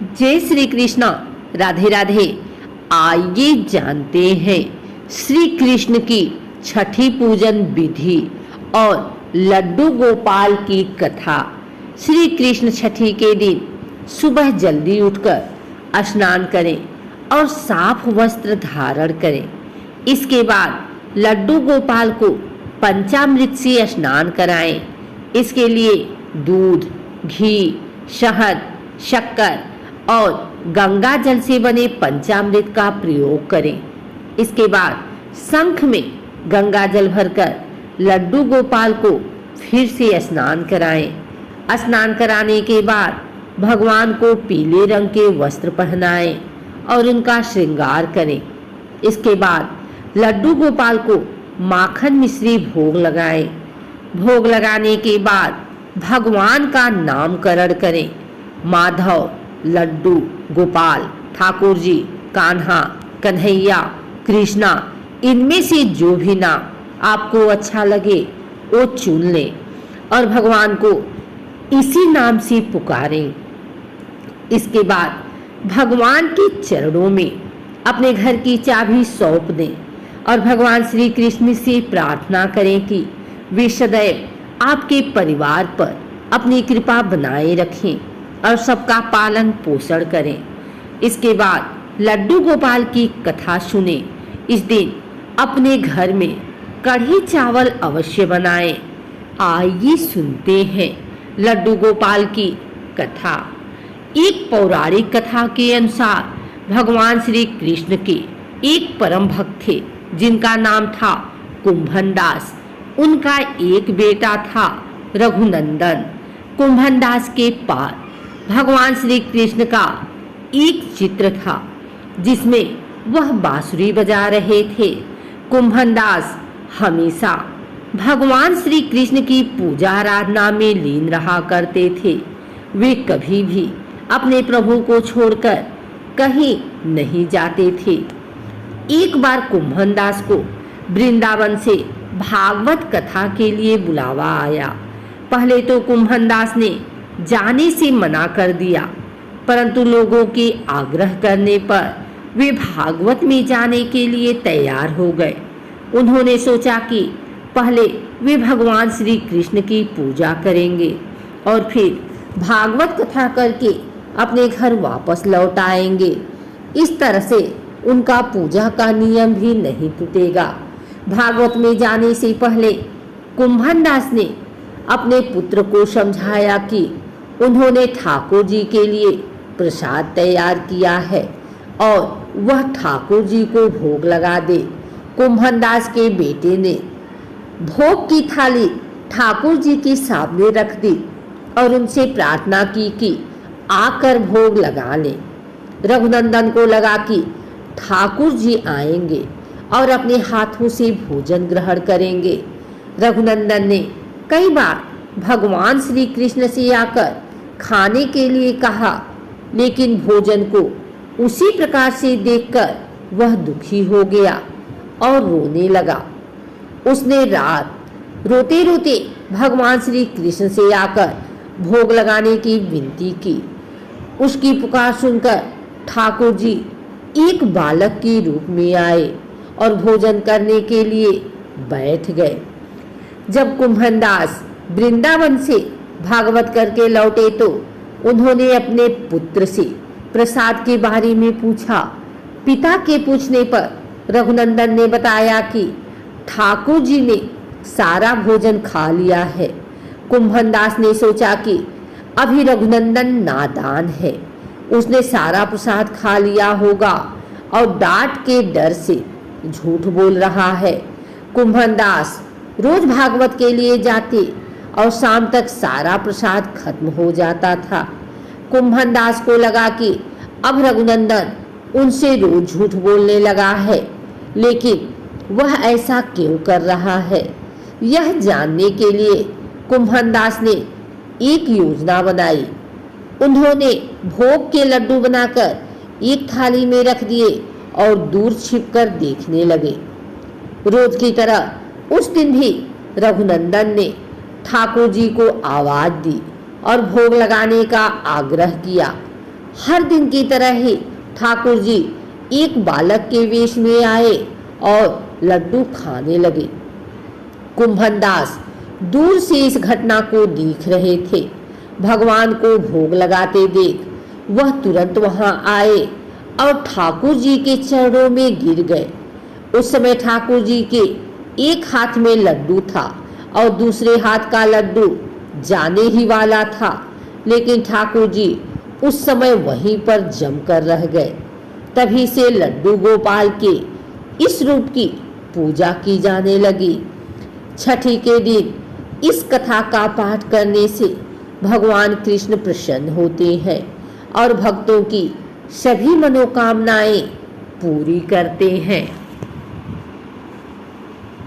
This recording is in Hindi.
जय श्री कृष्णा। राधे राधे। आइए जानते हैं श्री कृष्ण की छठी पूजन विधि और लड्डू गोपाल की कथा। श्री कृष्ण छठी के दिन सुबह जल्दी उठकर स्नान करें और साफ वस्त्र धारण करें। इसके बाद लड्डू गोपाल को पंचामृत से स्नान कराएं। इसके लिए दूध, घी, शहद, शक्कर और गंगा जल से बने पंचामृत का प्रयोग करें। इसके बाद शंख में गंगा जल भरकर लड्डू गोपाल को फिर से स्नान कराएं। स्नान कराने के बाद भगवान को पीले रंग के वस्त्र पहनाएं और उनका श्रृंगार करें। इसके बाद लड्डू गोपाल को माखन मिश्री भोग लगाएं। भोग लगाने के बाद भगवान का नामकरण करें। माधव, लड्डू गोपाल, ठाकुर जी, कान्हा, कन्हैया, कृष्णा, इनमें से जो भी नाम आपको अच्छा लगे वो चुन लें और भगवान को इसी नाम से पुकारें। इसके बाद भगवान के चरणों में अपने घर की चाबी सौंप दें और भगवान श्री कृष्ण से प्रार्थना करें कि वे सदैव आपके परिवार पर अपनी कृपा बनाए रखें और सबका पालन पोषण करें। इसके बाद लड्डू गोपाल की कथा सुने। इस दिन अपने घर में कढ़ी चावल अवश्य बनाएं। आइए सुनते हैं लड्डू गोपाल की कथा। एक पौराणिक कथा के अनुसार भगवान श्री कृष्ण के एक परम भक्त थे जिनका नाम था कुंभन दास। उनका एक बेटा था रघुनंदन। कुंभन दास के पास भगवान श्री कृष्ण का एक चित्र था जिसमें वह बांसुरी बजा रहे थे। कुंभन दास हमेशा भगवान श्री कृष्ण की पूजा आराधना में लीन रहा करते थे। वे कभी भी अपने प्रभु को छोड़कर कहीं नहीं जाते थे। एक बार कुंभन दास को वृंदावन से भागवत कथा के लिए बुलावा आया। पहले तो कुंभन दास ने जाने से मना कर दिया, परंतु लोगों के आग्रह करने पर वे भागवत में जाने के लिए तैयार हो गए। उन्होंने सोचा कि पहले वे भगवान श्री कृष्ण की पूजा करेंगे और फिर भागवत कथा करके अपने घर वापस लौट आएंगे। इस तरह से उनका पूजा का नियम भी नहीं टूटेगा। भागवत में जाने से पहले कुंभन दास ने अपने पुत्र को समझाया कि उन्होंने ठाकुर जी के लिए प्रसाद तैयार किया है और वह ठाकुर जी को भोग लगा दे। कुंभन दास के बेटे ने भोग की थाली ठाकुर जी के सामने रख दी और उनसे प्रार्थना की कि आकर भोग लगा लें। रघुनंदन को लगा कि ठाकुर जी आएंगे और अपने हाथों से भोजन ग्रहण करेंगे। रघुनंदन ने कई बार भगवान श्री कृष्ण से आकर खाने के लिए कहा, लेकिन भोजन को उसी प्रकार से देखकर वह दुखी हो गया और रोने लगा। उसने रात रोते रोते भगवान श्री कृष्ण से आकर भोग लगाने की विनती की। उसकी पुकार सुनकर ठाकुर जी एक बालक के रूप में आए और भोजन करने के लिए बैठ गए। जब कुंभन दास वृंदावन से भागवत करके लौटे तो उन्होंने अपने पुत्र से प्रसाद के बारे में पूछा। पिता के पूछने पर रघुनंदन ने बताया कि ठाकुर जी ने सारा भोजन खा लिया है। कुंभन दास ने सोचा कि अभी रघुनंदन नादान है, उसने सारा प्रसाद खा लिया होगा और डांट के डर से झूठ बोल रहा है। कुंभन दास रोज भागवत के लिए जाते और शाम तक सारा प्रसाद खत्म हो जाता था। कुंभन दास को लगा कि अब रघुनंदन उनसे रोज झूठ बोलने लगा है, लेकिन वह ऐसा क्यों कर रहा है। यह जानने के लिए कुंभन दास ने एक योजना बनाई। उन्होंने भोग के लड्डू बनाकर एक थाली में रख दिए और दूर छिपकर देखने लगे। रोज की तरह उस दिन भी रघुनंदन ने ठाकुर जी को आवाज दी और भोग लगाने का आग्रह किया। हर दिन की तरह ही ठाकुर जी एक बालक के वेश में आए और लड्डू खाने लगे। कुंभन दास दूर से इस घटना को देख रहे थे। भगवान को भोग लगाते देख वह तुरंत वहां आए और ठाकुर जी के चरणों में गिर गए। उस समय ठाकुर जी के एक हाथ में लड्डू था और दूसरे हाथ का लड्डू जाने ही वाला था, लेकिन ठाकुर जी उस समय वहीं पर जमकर रह गए। तभी से लड्डू गोपाल के इस रूप की पूजा की जाने लगी। छठी के दिन इस कथा का पाठ करने से भगवान कृष्ण प्रसन्न होते हैं और भक्तों की सभी मनोकामनाएं पूरी करते हैं।